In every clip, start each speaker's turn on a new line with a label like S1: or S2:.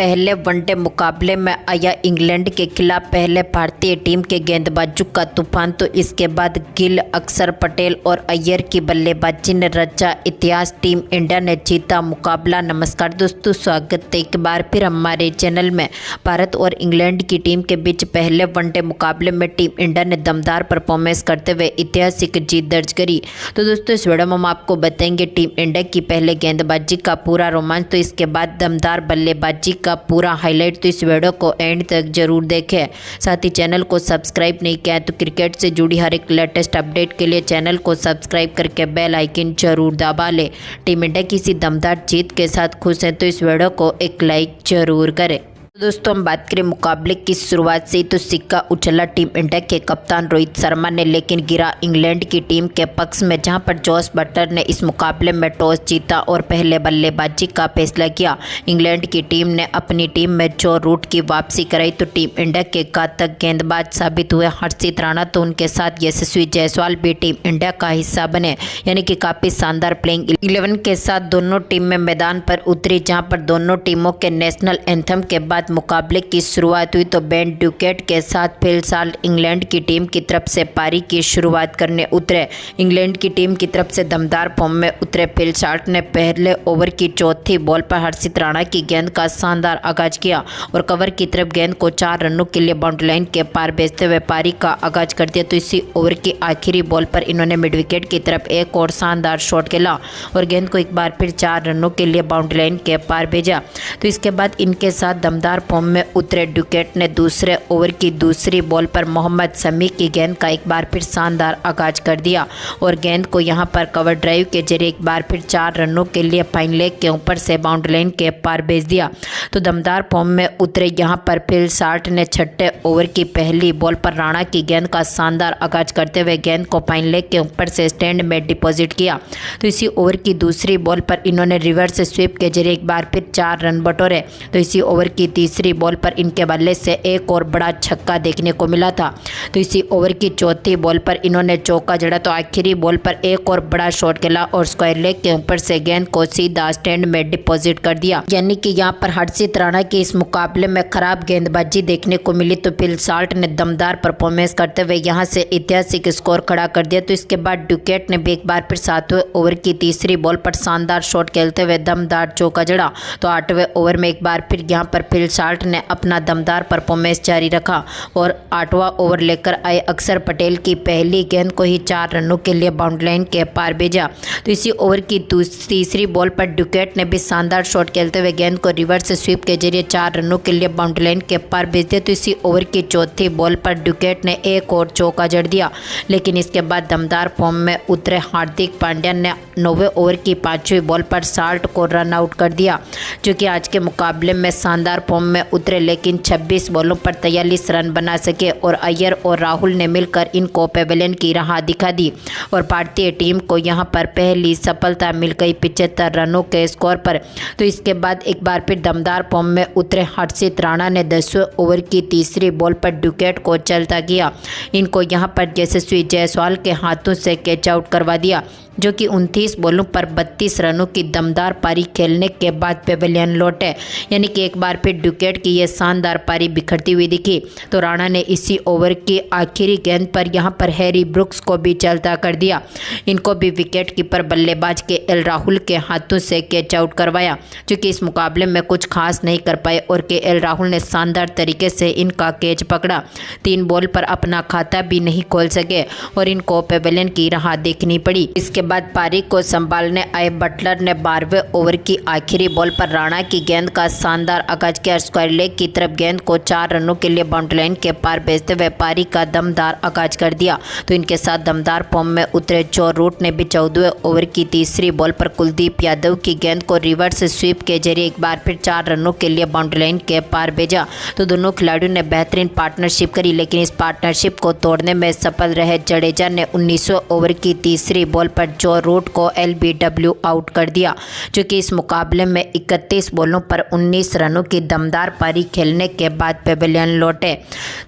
S1: पहले वनडे मुकाबले में आया इंग्लैंड के खिलाफ पहले भारतीय टीम के गेंदबाजों का तूफान, तो इसके बाद गिल, अक्षर पटेल और अय्यर की बल्लेबाजी ने रचा इतिहास। टीम इंडिया ने जीता मुकाबला। नमस्कार दोस्तों, स्वागत है एक बार फिर हमारे चैनल में। भारत और इंग्लैंड की टीम के बीच पहले वनडे मुकाबले में टीम इंडिया ने दमदार परफॉर्मेंस करते हुए ऐतिहासिक जीत दर्ज करी। तो दोस्तों इस वीडियो में हम आपको बताएंगे टीम इंडिया की पहले गेंदबाजी का पूरा रोमांच, तो इसके बाद दमदार बल्लेबाजी का पूरा हाईलाइट। तो इस वीडियो को एंड तक जरूर देखें। साथ ही चैनल को सब्सक्राइब नहीं किया है तो क्रिकेट से जुड़ी हर एक लेटेस्ट अपडेट के लिए चैनल को सब्सक्राइब करके बेल आइकन जरूर दबा ले। टीम इंडिया की इसी दमदार जीत के साथ खुश हैं तो इस वीडियो को एक लाइक जरूर करें। दोस्तों हम बात करें मुकाबले की शुरुआत से ही तो सिक्का उछला टीम इंडिया के कप्तान रोहित शर्मा ने, लेकिन गिरा इंग्लैंड की टीम के पक्ष में, जहां पर जोस बटलर ने इस मुकाबले में टॉस जीता और पहले बल्लेबाजी का फैसला किया। इंग्लैंड की टीम ने अपनी टीम में जो रूट की वापसी कराई तो टीम इंडिया के घातक गेंदबाज साबित हुए हर्षित राणा, तो उनके साथ यशस्वी जायसवाल भी टीम इंडिया का हिस्सा बने, यानी कि काफ़ी शानदार प्लेइंग 11 के साथ दोनों टीम में मैदान पर उतरी, जहाँ पर दोनों टीमों के नेशनल एंथम के बाद मुकाबले की शुरुआत हुई। तो बेन ड्यूकेट के साथ फिल साल्ट इंग्लैंड की टीम की तरफ से पारी की शुरुआत करने उतरे। इंग्लैंड की टीम की तरफ से दमदार फॉर्म में उतरे फिल साल्ट ने पहले ओवर की चौथी बॉल पर हर्षित राणा की गेंद का शानदार आगाज किया और कवर की तरफ गेंद को 4 रनों के लिए बाउंड्री लाइन के पार भेजते हुए पारी का आगाज कर दिया। तो इसी ओवर की आखिरी बॉल पर इन्होंने मिड विकेट की तरफ एक और शानदार शॉट खेला और गेंद को एक बार फिर 4 रनों के लिए बाउंड्री लाइन के पार भेजा। तो इसके बाद इनके साथ दमदार फॉर्म में उतरे ड्यूकेट ने दूसरे ओवर की दूसरी बॉल पर मोहम्मद शमी की गेंद का एक बार फिर शानदार आगाज कर दिया और गेंद को यहां पर कवर ड्राइव के जरिए एक बार फिर 4 रनों के लिए फाइन लेग के ऊपर से बाउंड्री लाइन के पार भेज दिया। तो दमदार फॉर्म में उतरे यहां पर फिल साल्ट ने छठे ओवर की पहली बॉल पर राणा की गेंद का शानदार आगाज करते हुए गेंद को फाइन लेग के ऊपर से स्टैंड में डिपॉजिट किया। तो इसी ओवर की दूसरी बॉल पर इन्होंने रिवर्स स्वीप के जरिए एक बार फिर 4 रन बटोरे। तो इसी ओवर की तीसरी बॉल पर इनके बल्ले से एक और बड़ा छक्का देखने को मिला था। तो इसी ओवर की चौथी बॉल पर इन्होंने चौका जड़ा, तो आखिरी बॉल पर एक और बड़ा शॉट खेला और स्क्वायर लेग के ऊपर से गेंद को सीधा स्टैंड में डिपॉजिट कर दिया। यानी कि यहाँ पर हर्षित राणा की इस मुकाबले में खराब गेंदबाजी देखने को मिली, तो फिल साल्ट ने दमदार परफॉर्मेंस करते हुए यहाँ से ऐतिहासिक स्कोर खड़ा कर दिया। तो इसके बाद ड्यूकेट ने भी एक बार फिर 7वें ओवर की तीसरी बॉल पर शानदार शॉट खेलते हुए दमदार चौका जड़ा। तो 8वें ओवर में एक बार फिर यहाँ पर फिल साल्ट ने अपना दमदार परफॉर्मेंस जारी रखा और 8वां ओवर लेकर आए अक्षर पटेल की पहली गेंद को ही 4 रनों के लिए बाउंड्री लाइन के पार भेजा। तो इसी ओवर की तीसरी बॉल पर ड्यूकेट ने भी शानदार शॉट खेलते हुए गेंद को रिवर्स स्वीप के जरिए 4 रनों के लिए बाउंड्री लाइन के पार भेज दिया। तो इसी ओवर की चौथी बॉल पर ड्यूकेट ने एक और चौका जड़ दिया, लेकिन इसके बाद दमदार फॉर्म में उतरे हार्दिक पांड्या ने 9वें ओवर की 5वीं बॉल पर साल्ट को रन आउट कर दिया, जो कि आज के मुकाबले में शानदार फॉर्म में उतरे, लेकिन 26 बॉलों पर 43 रन बना सके और अय्यर और राहुल ने मिलकर इनको पेवेलियन की राह दिखा दी और भारतीय टीम को यहां पर पहली सफलता मिल गई 75 रनों के स्कोर पर। तो इसके बाद एक बार फिर दमदार फॉर्म में उतरे हर्षित राणा ने 10वें ओवर की तीसरी बॉल पर ड्यूकेट को चलता किया। इनको यहां पर यशस्वी जायसवाल के हाथों से कैच आउट करवा दिया, जो कि 29 बॉलों पर 32 रनों की दमदार पारी खेलने के बाद पेवेलियन लौटे। यानी कि एक बार फिर ड्यूकेट की यह शानदार पारी बिखरती हुई दिखी। तो राणा ने इसी ओवर की आखिरी गेंद पर यहां पर हैरी ब्रुक्स को भी चलता कर दिया। इनको भी विकेट कीपर बल्लेबाज के एल राहुल के हाथों से कैच आउट करवाया, जो कि इस मुकाबले में कुछ खास नहीं कर पाए और के एल राहुल ने शानदार तरीके से इनका कैच पकड़ा। 3 बॉल पर अपना खाता भी नहीं खोल सके और इनको पेवेलियन की राह देखनी पड़ी। इसके बाद पारी को संभालने आए बटलर ने 12वें ओवर की आखिरी बॉल पर राणा की गेंद का शानदार आगाज किया, स्क्वायर लेग की तरफ गेंद को 4 रनों के लिए बाउंड्री लाइन के पार भेजते हुए पारी का दमदार आगाज कर दिया। तो इनके साथ दमदार फॉर्म में उतरे जो रूट ने भी 14वें ओवर की तीसरी बॉल पर कुलदीप यादव की गेंद को रिवर्स स्वीप के जरिए एक बार फिर 4 रनों के लिए बाउंड्री लाइन के पार भेजा। तो दोनों खिलाड़ियों ने बेहतरीन पार्टनरशिप करी, लेकिन इस पार्टनरशिप को तोड़ने में सफल रहे जडेजा ने 19वें ओवर की तीसरी बॉल पर जो रूट को LBW आउट कर दिया, जो कि इस मुकाबले में 31 बॉलों पर 19 रनों की दमदार दमदार पारी खेलने के बाद पेवेलियन लौटे।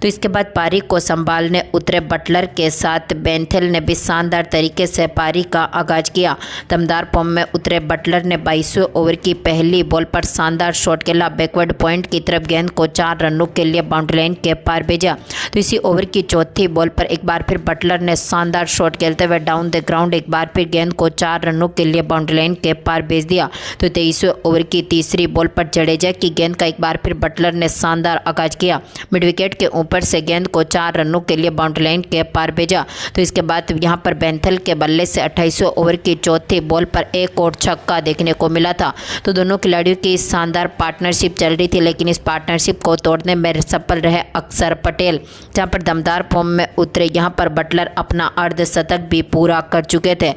S1: तो इसके बाद पारी को संभालने उतरे बटलर के साथ बेंथेल ने भी शानदार तरीके से पारी का आगाज किया। दमदार फॉर्म में उतरे बटलर ने 22वें ओवर की पहली बॉल पर शानदार शॉट खेला। बैकवर्ड पॉइंट की तरफ गेंद को 4 रनों के लिए बाउंड्री लाइन के पार भेजा। तो इसी ओवर की चौथी बॉल पर एक बार फिर बटलर ने शानदार शॉट खेलते हुए डाउन द ग्राउंड एक बार फिर गेंद को 4 रनों के लिए बाउंड्री लाइन के पार भेज दिया। तो 23वें ओवर की तीसरी बॉल पर जडेजा की गेंद का एक बार फिर बटलर ने शानदार आगाज किया। मिड विकेट के ऊपर से गेंद को 4 रनों के लिए बाउंड्री लाइन के पार भेजा। तो इसके बाद यहां पर बेंथेल के बल्ले से 28वें ओवर की चौथी बॉल पर एक और छक्का देखने को मिला था। तो दोनों खिलाड़ियों की शानदार पार्टनरशिप चल रही थी, लेकिन इस पार्टनरशिप को तोड़ने में सफल रहे अक्षर पटेल, जहां पर दमदार फॉर्म में उतरे। यहां पर बटलर अपना अर्धशतक भी पूरा कर चुके थे।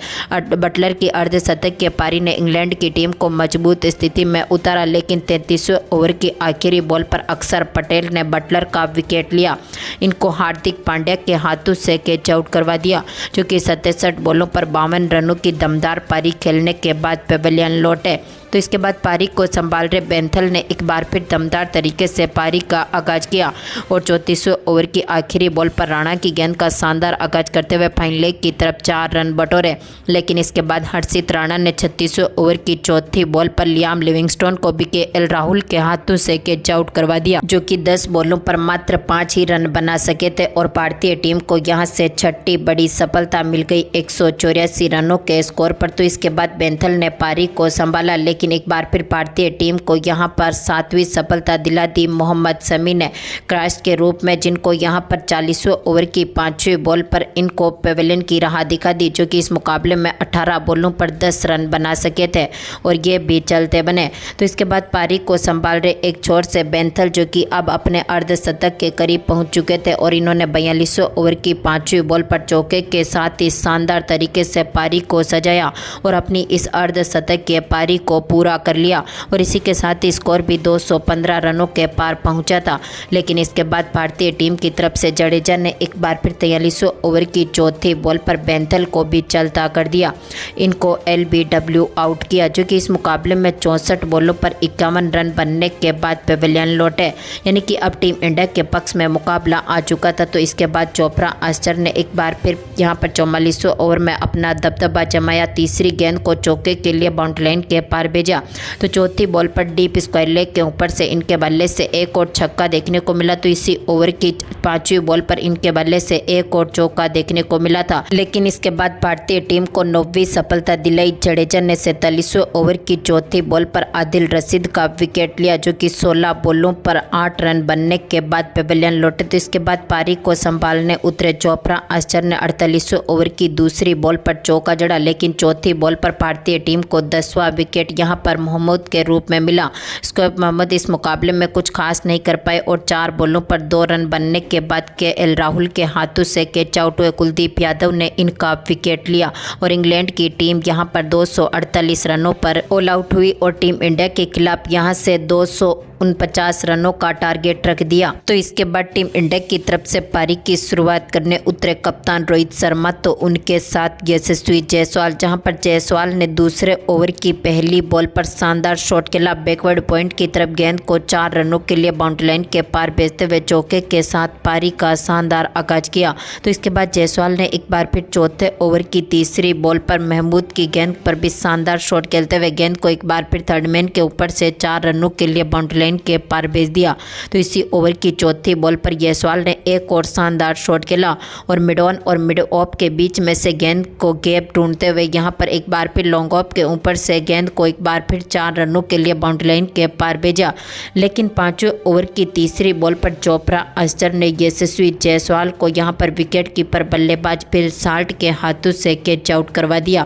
S1: बटलर की अर्धशतक के पारी ने इंग्लैंड की टीम को मजबूत स्थिति में उतारा, लेकिन 33वें ओवर की आखिरी बॉल पर अक्षर पटेल ने बटलर का विकेट लिया। इनको हार्दिक पांड्या के हाथों से कैच आउट करवा दिया, जो कि 67 बॉलों पर 52 रनों की दमदार पारी खेलने के बाद पेवेलियन लौटे। तो इसके बाद पारी को संभाल रहे बेंथेल ने एक बार फिर दमदार तरीके से पारी का आगाज किया और 34वें ओवर की आखिरी बॉल पर राणा की गेंद का शानदार आगाज करते हुए फाइन लेग की तरफ 4 रन बटोरे। लेकिन इसके बाद हर्षित राणा ने 36वें ओवर की चौथी बॉल पर लियाम लिविंगस्टोन को भी केएल राहुल के हाथों से कैच आउट करवा दिया, जो कि 10 बॉलों पर मात्र 5 ही रन बना सके थे और भारतीय टीम को यहां से छठी बड़ी सफलता मिल गई 184 रनों के स्कोर पर। तो इसके बाद बेंथेल ने पारी को संभाला, लेकिन एक बार फिर भारतीय टीम को यहां पर 7वीं सफलता दिला दी मोहम्मद शमी ने क्रैश के रूप में, जिनको यहां पर 40वें ओवर की 5वीं बॉल पर इनको पेवेलियन की राह दिखा दी, जो कि इस मुकाबले में 18 बॉलों पर 10 रन बना सके थे और ये भी चलते बने। तो इसके बाद पारी को संभाल रहे एक छोर से बेंथेल, जो कि अब अपने अर्धशतक के करीब पहुंच चुके थे और इन्होंने 42वें ओवर की 5वीं बॉल पर चौके के साथ ही शानदार तरीके से पारी को सजाया और अपनी इस अर्धशतक के पारी को पूरा कर लिया और इसी के साथ ही स्कोर भी 215 रनों के पार पहुंचा था। लेकिन इसके बाद भारतीय टीम की तरफ से जडेजा ने एक बार फिर 43वें ओवर की चौथी बॉल पर बेंथेल को भी चलता कर दिया। इनको LBW आउट किया, जो कि इस मुकाबले में 64 बॉलों पर 51 रन बनने के बाद पेवेलियन लौटे, यानी कि अब टीम इंडिया के पक्ष में मुकाबला आ चुका था। तो इसके बाद चोपड़ा आस्टर ने एक बार फिर यहाँ पर 44वें ओवर में अपना दबदबा जमाया। तीसरी गेंद को चौके के लिए बाउंड्री लाइन के पार भेजा। तो चौथी बॉल पर डीप स्क्वायर लेग के ऊपर से इनके बल्ले से एक और छक्का देखने को मिला। तो इसी ओवर की 5वीं बॉल पर इनके बल्ले से एक और चौका देखने को मिला था। लेकिन इसके बाद भारतीय टीम को 9वीं सफलता दिलाई। जडेजा ने 47वें ओवर की चौथी बॉल पर आदिल रशीद का विकेट लिया, जो कि 16 बॉलों पर 8 रन बनने के बाद पेवेलियन लौटे। तो इसके बाद पारी को संभालने उतरे चोपड़ा आस्टर ने 48वें ओवर की दूसरी बॉल पर चौका जड़ा, लेकिन चौथी बॉल पर भारतीय टीम को 10वां विकेट यहाँ पर मोहम्मद के रूप में मिला। शोएब मोहम्मद इस मुकाबले में कुछ खास नहीं कर पाए और 4 बॉलों पर 2 रन बनने के बाद केएल राहुल के हाथों से कैच आउट हुए। कुलदीप यादव ने इनका विकेट लिया और इंग्लैंड की टीम यहां पर 248 रनों पर ऑल आउट हुई और टीम इंडिया के खिलाफ यहां से 249 रनों का टारगेट रख दिया। तो इसके बाद टीम इंडिया की तरफ से पारी की शुरुआत करने उतरे कप्तान रोहित शर्मा, तो उनके साथ यशस्वी जायसवाल, जहां पर जायसवाल ने दूसरे ओवर की पहली बॉल पर शानदार शॉट खेला। बैकवर्ड पॉइंट की तरफ गेंद को 4 रनों के लिए बाउंड्री लाइन के पार भेजते हुए चौके के साथ पारी का शानदार आगाज किया। तो इसके बाद जायसवाल ने एक बार फिर चौथे ओवर की तीसरी बॉल पर महमूद की गेंद पर भी शानदार शॉट खेलते हुए गेंद को एक बार फिर थर्ड मैन के ऊपर से 4 रनों के लिए बाउंड्री लाइन के पार भेज दिया। तो इसी ओवर की चौथी बॉल पर जायसवाल ने एक और शानदार शॉट खेला और मिड ऑन और मिड ऑफ के बीच में से गेंद को गैप ढूंढते हुए यहां पर एक बार फिर लॉन्ग ऑफ के ऊपर से गेंद को एक बार फिर 4 रनों के लिए बाउंड्री लाइन के पार भेजा। लेकिन 5वें ओवर की तीसरी बॉल पर चोपड़ा आस्टर ने यशस्वी जायसवाल को यहां पर विकेट कीपर बल्लेबाज फिल साल्ट के हाथों से कैच आउट करवा दिया।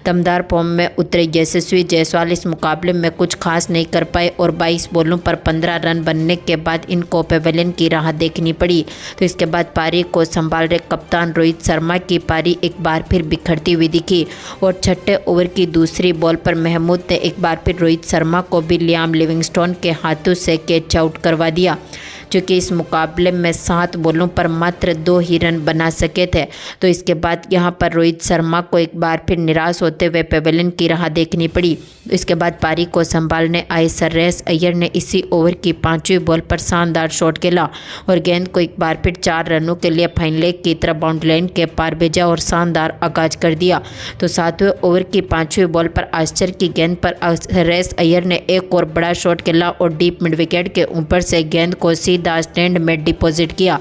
S1: दमदार फॉर्म में उतरे यशस्वी जायसवाल इस मुकाबले में कुछ खास नहीं कर पाए और 22 बॉलों पर 15 रन बनने के बाद इनको पेवेलियन की राह देखनी पड़ी। तो इसके बाद पारी को संभाल रहे कप्तान रोहित शर्मा की पारी एक बार फिर बिखरती हुई दिखी और छठे ओवर की दूसरी बॉल पर महमूद ने एक बार फिर रोहित शर्मा को भी लियाम लिविंगस्टोन के हाथों से कैच आउट करवा दिया। चूँकि इस मुकाबले में 7 बॉलों पर मात्र 2 ही रन बना सके थे। तो इसके बाद यहाँ पर रोहित शर्मा को एक बार फिर निराश होते हुए पेवेलियन की राह देखनी पड़ी। इसके बाद पारी को संभालने आए श्रेयस अय्यर ने इसी ओवर की 5वीं बॉल पर शानदार शॉट खेला और गेंद को एक बार फिर 4 रनों के लिए फाइन लेग की तरफ बाउंड्री लाइन के पार भेजा और शानदार आगाज कर दिया। तो 7वें ओवर की 5वीं बॉल पर आश्चर्य की गेंद पर श्रेयस अय्यर ने एक और बड़ा शॉट खेला और डीप मिड विकेट के ऊपर से गेंद को सीधा स्टैंड में डिपॉजिट किया,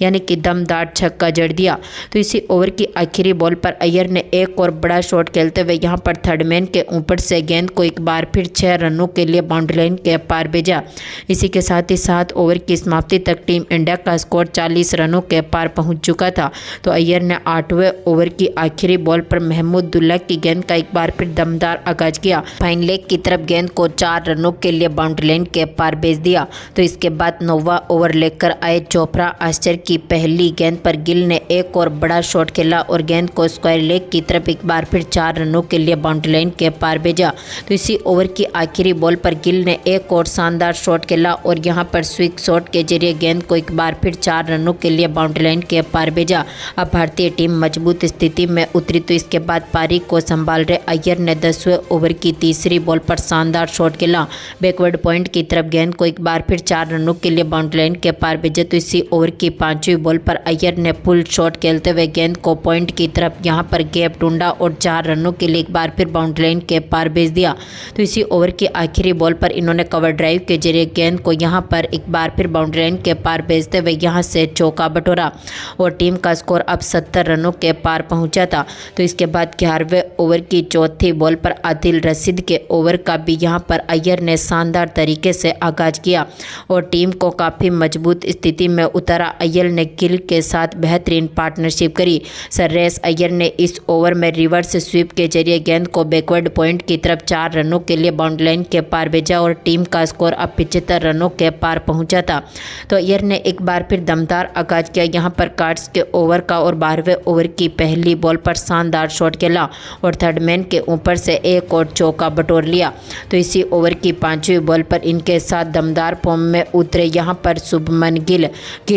S1: यानी कि दमदार छक्का जड़ दिया। तो इसी ओवर की आखिरी बॉल पर अय्यर ने एक और बड़ा शॉट खेलते हुए यहाँ पर थर्ड मैन के ऊपर से गेंद को एक बार फिर 6 रनों के लिए बाउंड्री लाइन के पार भेजा। इसी के साथ ही 7 ओवर की समाप्ति तक टीम इंडिया का स्कोर 40 रनों के पार पहुंच चुका था। तो अय्यर ने 8वें ओवर की आखिरी बॉल पर महमूदुल्लाह की गेंद का एक बार फिर दमदार आगाज किया, फाइन लेग की तरफ गेंद को 4 रनों के लिए बाउंड्री लाइन के पार भेज दिया। तो इसके बाद 9वां ओवर लेकर आए चोपड़ा आश्चर्य की पहली गेंद पर गिल ने एक और बड़ा शॉट खेला और गेंद को स्क्वायर लेग की तरफ एक बार फिर 4 रनों के लिए बाउंड्री लाइन के पार भेजा। तो इसी ओवर की आखिरी बॉल पर गिल ने एक और शानदार शॉट खेला और यहां पर स्विंग शॉट के जरिए गेंद को एक बार फिर 4 रनों के लिए बाउंड्री लाइन के पार भेजा। अब भारतीय टीम मजबूत स्थिति में उतरी। तो इसके बाद पारी को संभाल रहे अय्यर ने 10वें ओवर की तीसरी बॉल पर शानदार शॉट खेला, बैकवर्ड पॉइंट की तरफ गेंद को एक बार फिर 4 रनों के लिए बाउंड्री लाइन के पार भेजा। तो इसी ओवर की 5वीं बॉल पर अय्यर ने फुल शॉट खेलते हुए गेंद को पॉइंट की तरफ यहां पर गैप ढूंढा और 4 रनों के लिए एक बार फिर बाउंड्री लाइन के पार भेज दिया। तो इसी ओवर की आखिरी बॉल पर इन्होंने कवर ड्राइव के जरिए गेंद को यहां पर एक बार फिर बाउंड्री लाइन के पार भेजते हुए यहां से चौका बटोरा और टीम का स्कोर अब 70 रनों के पार पहुंचा था। तो इसके बाद 11वें ओवर की चौथी बॉल पर आदिल रशीद के ओवर का भी यहां पर अय्यर ने शानदार तरीके से आगाज किया और टीम को काफ़ी मजबूत स्थिति में उतारा। अय्यर ने गिल के साथ बेहतरीन पार्टनरशिप करी। श्रेयस अय्यर ने इस ओवर में रिवर्स स्वीप के जरिए गेंद को बैकवर्ड पॉइंट की तरफ 4 रनों के लिए बाउंड्री लाइन के पार भेजा और टीम का स्कोर अब 75 रनों के पार पहुंचा था। तो अय्यर ने एक बार फिर दमदार आगाज किया यहाँ पर कार्ड्स के ओवर का और 12वें ओवर की पहली बॉल पर शानदार शॉट खेला और थर्ड मैन के ऊपर से एक और चौका बटोर लिया। तो इसी ओवर की 5वीं बॉल पर इनके साथ दमदार फॉर्म में उतरे यहाँ पर शुभमन गिल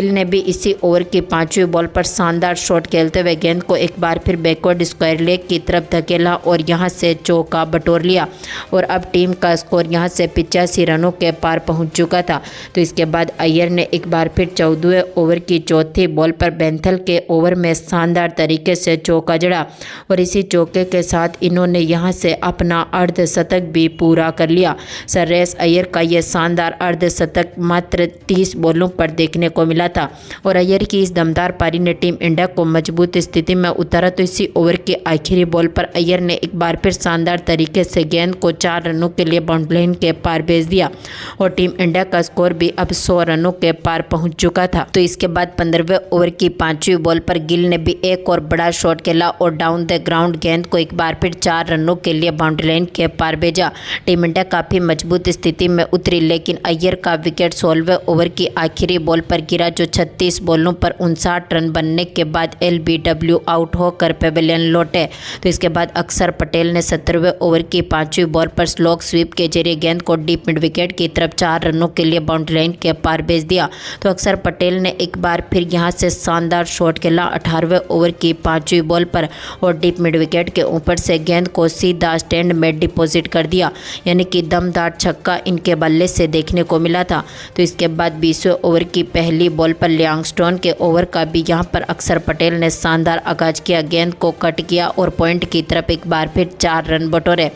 S1: ने भी इसी ओवर की 5वीं बॉल पर शानदार शॉट खेलते हुए गेंद को एक बार फिर बैकवर्ड स्क्वायर लेग की तरफ धकेला और यहां से चौका बटोर लिया और अब टीम का स्कोर यहां से 85 रनों के पार पहुंच चुका था। तो इसके बाद अय्यर ने एक बार फिर 14वें ओवर की चौथी बॉल पर बेंथल के ओवर में शानदार तरीके से चौका जड़ा और इसी चौके के साथ इन्होंने यहां से अपना अर्धशतक भी पूरा कर लिया। श्रेयस अय्यर का यह शानदार अर्धशतक मात्र 30 बॉलों पर देखने को मिला था और अय्यर की इस दमदार पारी ने टीम इंडिया को मजबूत स्थिति में उतारा। तो इसी ओवर की आखिरी बॉल पर अय्यर ने एक बार फिर शानदार तरीके से गेंद को 4 रनों के लिए बाउंड्री लाइन के पार भेज दिया और टीम इंडिया का स्कोर भी अब 100 रनों के पार पहुंच चुका था। तो इसके बाद 15वें ओवर की 5वीं बॉल पर गिल ने भी एक और बड़ा शॉट खेला और डाउन द ग्राउंड गेंद को एक बार फिर 4 रनों के लिए बाउंड्री लाइन के पार भेजा। टीम इंडिया काफ़ी मजबूत स्थिति में उतरी, लेकिन अय्यर का विकेट 16वें ओवर की आखिरी बॉल पर गिरा जो 36 बॉलों पर 59 रन बनने के बाद LBW आउट होकर पेवेलियन लौटे। तो इसके बाद अक्षर पटेल ने 17वें ओवर की 5वीं बॉल पर स्लोक स्वीप के जरिए गेंद को डीप मिड विकेट की तरफ 4 रनों के लिए बाउंड्री लाइन के पार भेज दिया। तो अक्षर पटेल ने एक बार फिर यहां से शानदार शॉट खेला 18वें ओवर की 5वीं बॉल पर और डीप मिड विकेट के ऊपर से गेंद को सीधा स्टैंड में डिपॉजिट कर दिया, यानी कि दमदार छक्का इनके बल्ले से देखने को मिला था। तो इसके बाद 20वें ओवर की पहली बॉल पर लियांगस्टोन के ओवर का भी यहां पर अक्षर पटेल ने शानदार आगाज किया, गेंद को कट किया और पॉइंट की तरफ एक बार फिर 4 रन बटोरे।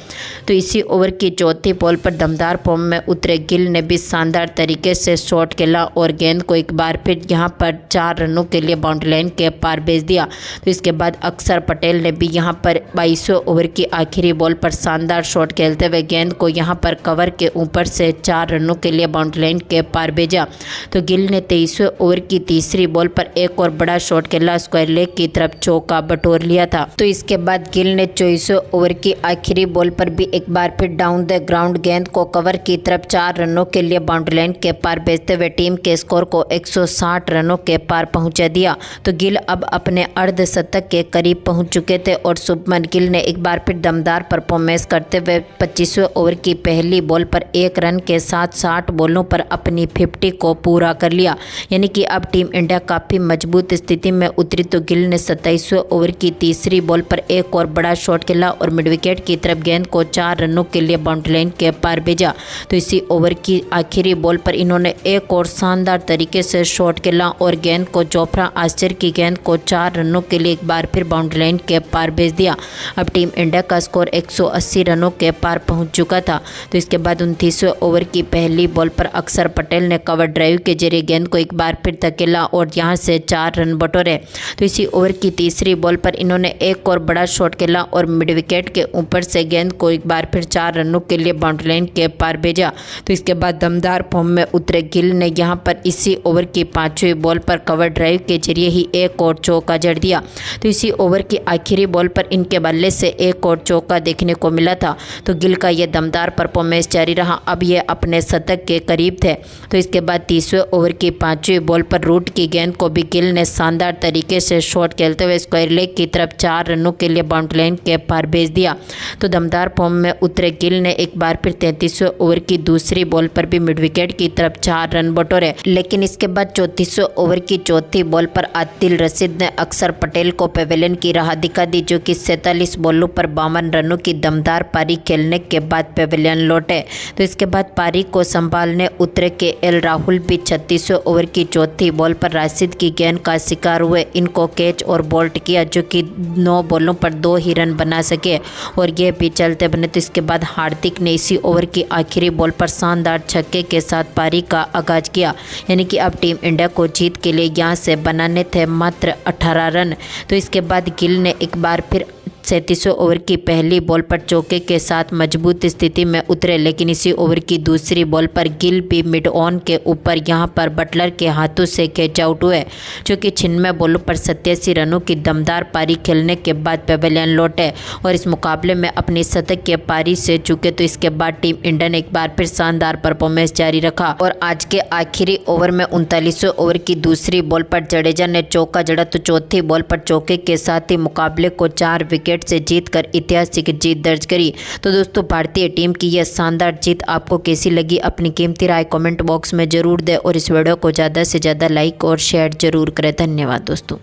S1: तो इसी ओवर की चौथी बॉल पर दमदार फॉर्म में उतरे गिल ने भी शानदार तरीके से शॉट खेला और गेंद को एक बार फिर यहां पर 4 रनों के लिए बाउंड्री लाइन के पार भेज दिया। तो इसके बाद अक्षर पटेल ने भी यहां पर 22वें ओवर की आखिरी बॉल पर शानदार शॉट खेलते हुए गेंद को यहां पर कवर के ऊपर से 4 रनों के लिए बाउंड्री लाइन के पार भेजा। तो गिल ने 23वें ओवर की तीसरी बॉल पर एक और बड़ा शॉट खेला, स्क्वायर लेग की तरफ चौका बटोर लिया था। तो इसके बाद गिल ने 24वें ओवर की आखिरी बॉल पर भी एक बार फिर डाउन द ग्राउंड गेंद को कवर की तरफ 4 रनों के लिए बाउंड्री लाइन के पार भेजते हुए टीम के स्कोर को 160 रनों के पार पहुंचा दिया। तो गिल अब अपने अर्धशतक के करीब पहुंच चुके थे और शुभमन गिल ने एक बार फिर दमदार परफॉर्मेंस करते हुए 25वें ओवर की पहली बॉल पर 1 रन के साथ 60 बॉलों पर अपनी 50 को पूरा कर लिया। यानी कि अब टीम इंडिया काफ़ी मजबूत स्थिति में उतरी। तो गिल ने 27वें ओवर की तीसरी बॉल पर एक और बड़ा शॉट खेला और मिड विकेट की तरफ गेंद को 4 रनों के लिए बाउंड्री लाइन के पार भेजा। तो इसी ओवर की आखिरी बॉल पर इन्होंने एक और शानदार तरीके से शॉट खेला और गेंद को जोफ्रा आर्चर की गेंद को 4 रनों के लिए एक बार फिर बाउंड्री लाइन के पार भेज दिया। अब टीम इंडिया का स्कोर 180 रनों के पार पहुंच चुका था। तो इसके बाद 29वें ओवर की पहली बॉल पर अक्षर पटेल ने कवर ड्राइव के जरिए गेंद को एक बार फिर धकेला और यहां से 4 रन बटोरे। तो इसी ओवर की तीसरी बॉल पर इन्होंने एक और बड़ा शॉट खेला और मिड विकेट के ऊपर से गेंद को एक बार फिर 4 रनों के लिए बाउंड्री लाइन के पार भेजा। तो इसके बाद दमदार फॉर्म में उतरे गिल ने यहां पर इसी ओवर की 5वीं बॉल पर कवर ड्राइव के जरिए ही एक और चौका जड़ दिया। तो इसी ओवर की आखिरी बॉल पर इनके बल्ले से एक और चौका देखने को मिला था। तो गिल का ये दमदार परफॉर्मेंस जारी रहा। अब ये अपने शतक के करीब थे। तो इसके बाद 30वें ओवर की 5वीं बॉल पर रूट की गेंद को भी गिल ने शानदार तरीके से शॉट खेलते हुए स्क्वायर लेग की तरफ 4 रनों के लिए बाउंड्री लाइन के पार भेज दिया। तो दमदार फॉर्म में उतरे गिल ने एक बार फिर 33वें ओवर की दूसरी बॉल पर भी मिड विकेट की तरफ 4 रन बटोरे। लेकिन इसके बाद 34वें ओवर की चौथी बॉल पर आदिल रशीद ने अक्षर पटेल को पेवेलियन की राह दिखा दी, जो कि 47 बॉलों पर 52 रनों की दमदार पारी खेलने के बाद पेवेलियन लौटे। तो इसके बाद पारी को संभालने उतरे केएल राहुल भी 36वें ओवर की चौथी बॉल पर राशिद की गेंद का शिकार हुए। इनको कैच और बोल्ट किया, जो कि 9 बॉलों पर 2 ही रन बना सके और ये भी चलते बने। तो इसके बाद हार्दिक ने इसी ओवर की आखिरी बॉल पर शानदार छक्के के साथ पारी का आगाज किया। यानी कि अब टीम इंडिया को जीत के लिए यहाँ से बनाने थे मात्र 18 रन। तो इसके बाद गिल ने एक बार फिर 37वें ओवर की पहली बॉल पर चौके के साथ मजबूत स्थिति में उतरे। लेकिन इसी ओवर की दूसरी बॉल पर गिल भी मिड ऑन के ऊपर यहां पर बटलर के हाथों से कैच आउट हुए, जो कि 96 बॉलों पर 87 रनों की दमदार पारी खेलने के बाद पेवेलियन लौटे और इस मुकाबले में अपनी शतक के पारी से चुके। तो इसके बाद टीम इंडिया ने एक बार फिर शानदार परफॉर्मेंस जारी रखा और आज के आखिरी ओवर में 39वें ओवर की दूसरी बॉल पर जडेजा ने चौका जड़ा। तो चौथी बॉल पर चौके के साथ ही मुकाबले को 4 विकेट से जीतकर ऐतिहासिक जीत दर्ज करी। तो दोस्तों, भारतीय टीम की यह शानदार जीत आपको कैसी लगी, अपनी कीमती राय कमेंट बॉक्स में जरूर दें और इस वीडियो को ज़्यादा से ज़्यादा लाइक और शेयर जरूर करें। धन्यवाद दोस्तों।